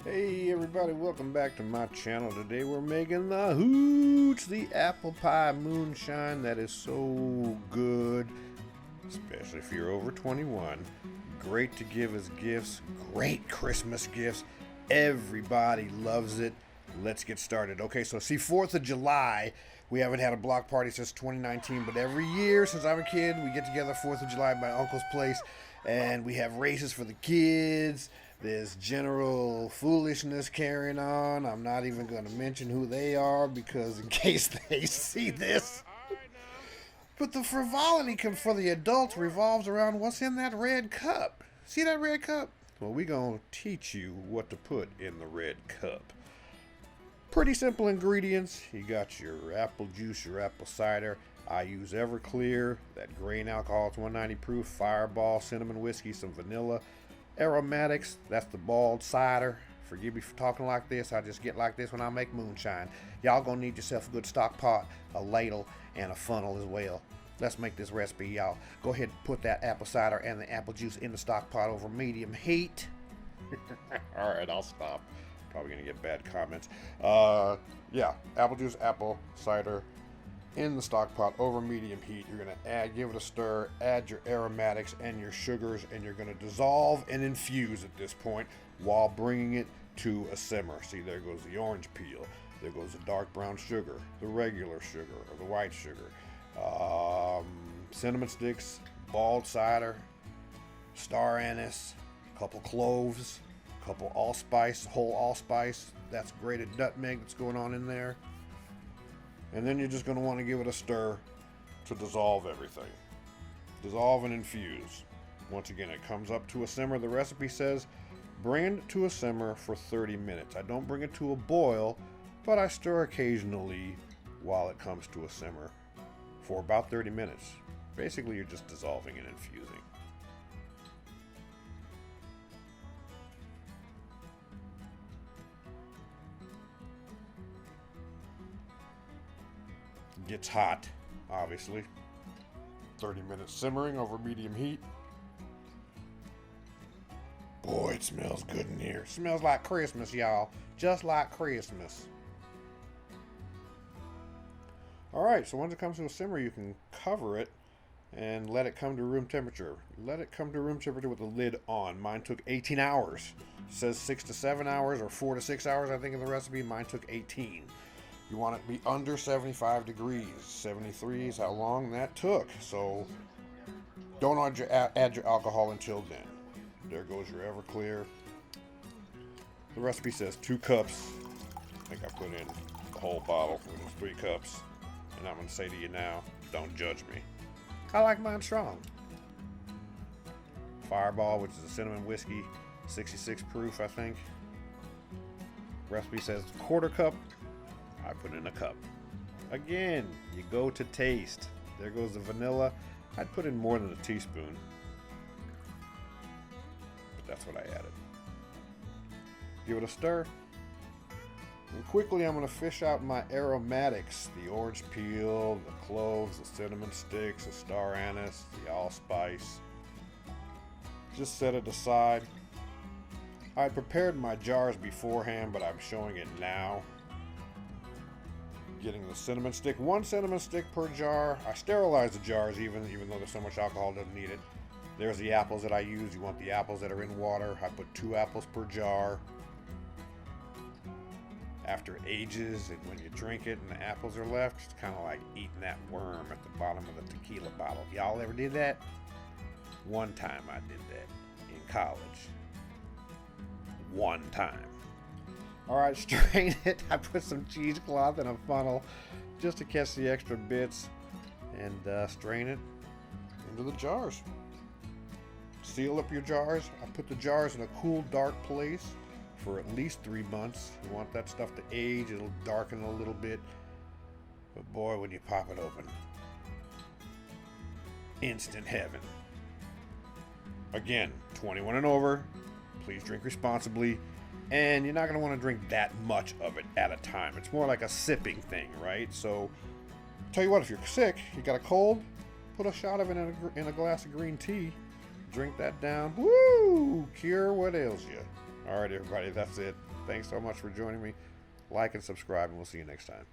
Hey everybody, welcome back to my channel. Today we're making the Hootch, the apple pie moonshine that is so good, especially if you're over 21. Great to give as gifts, great Christmas gifts. Everybody loves it. Let's get started. Okay, so see, 4th of July, we haven't had a block party since 2019, but every year since I'm a kid, we get together 4th of July at my uncle's place, and we have races for the kids. There's general foolishness carrying on. I'm not even going to mention who they are because in case they see this. But the frivolity for the adults revolves around what's in that red cup. See that red cup? Well, we're going to teach you what to put in the red cup. Pretty simple ingredients. You got your apple juice, your apple cider. I use Everclear, that grain alcohol, it's 190 proof, Fireball, cinnamon whiskey, some vanilla. Aromatics, that's the bald cider. Forgive me for talking like this, I just get like this when I make moonshine. Y'all gonna need yourself a good stock pot, a ladle, and a funnel as well. Let's make this recipe, y'all. Go ahead and put that apple cider and the apple juice in the stock pot over medium heat. Alright, I'll stop. Probably gonna get bad comments. Yeah, apple juice, apple cider in the stock pot over medium heat. You're gonna give it a stir, add your aromatics and your sugars, and you're gonna dissolve and infuse at this point while bringing it to a simmer. See, there goes the orange peel, there goes the dark brown sugar, the regular sugar or the white sugar, cinnamon sticks, bald cider, star anise, a couple cloves, a couple allspice, whole allspice, that's grated nutmeg that's going on in there. And then you're just going to want to give it a stir to dissolve everything. Dissolve and infuse. Once again, it comes up to a simmer. The recipe says bring it to a simmer for 30 minutes. I don't bring it to a boil, but I stir occasionally while it comes to a simmer for about 30 minutes. Basically, you're just dissolving and infusing. Gets hot, obviously. 30 minutes simmering over medium heat. Boy, it smells good in here. Smells like Christmas, y'all. Just like Christmas. Alright, so once it comes to a simmer, you can cover it and let it come to room temperature. Let it come to room temperature with the lid on. Mine took 18 hours. It says 6 to 7 hours or 4 to 6 hours, I think, in the recipe. Mine took 18. You want it to be under 75 degrees. 73 is how long that took. So don't add your alcohol until then. There goes your Everclear. The recipe says 2 cups. I think I put in the whole bottle, which is 3 cups. And I'm going to say to you now, don't judge me. I like mine strong. Fireball, which is a cinnamon whiskey, 66 proof, I think. Recipe says 1/4 cup. I put in a cup. Again, you go to taste. There goes the vanilla. I'd put in more than a teaspoon, but that's what I added. Give it a stir. And quickly I'm going to fish out my aromatics. The orange peel, the cloves, the cinnamon sticks, the star anise, the allspice. Just set it aside. I prepared my jars beforehand, but I'm showing it now. Getting the cinnamon stick, 1 cinnamon stick per jar. I sterilize the jars even though there's so much alcohol, doesn't need it. There's the apples that I use. You want the apples that are in water. I put 2 apples per jar. After it ages and when you drink it and the apples are left, it's kind of like eating that worm at the bottom of the tequila bottle. Y'all ever did that? One time I did that in college. One time. Alright, strain it. I put some cheesecloth in a funnel just to catch the extra bits and strain it into the jars. Seal up your jars. I put the jars in a cool, dark place for at least 3 months. You want that stuff to age. It'll darken a little bit. But boy, when you pop it open, instant heaven. Again, 21 and over. Please drink responsibly. And you're not going to want to drink that much of it at a time. It's more like a sipping thing, right? So, tell you what, if you're sick, you got a cold, put a shot of it in a glass of green tea. Drink that down. Woo! Cure what ails you. All right, everybody, that's it. Thanks so much for joining me. Like and subscribe, and we'll see you next time.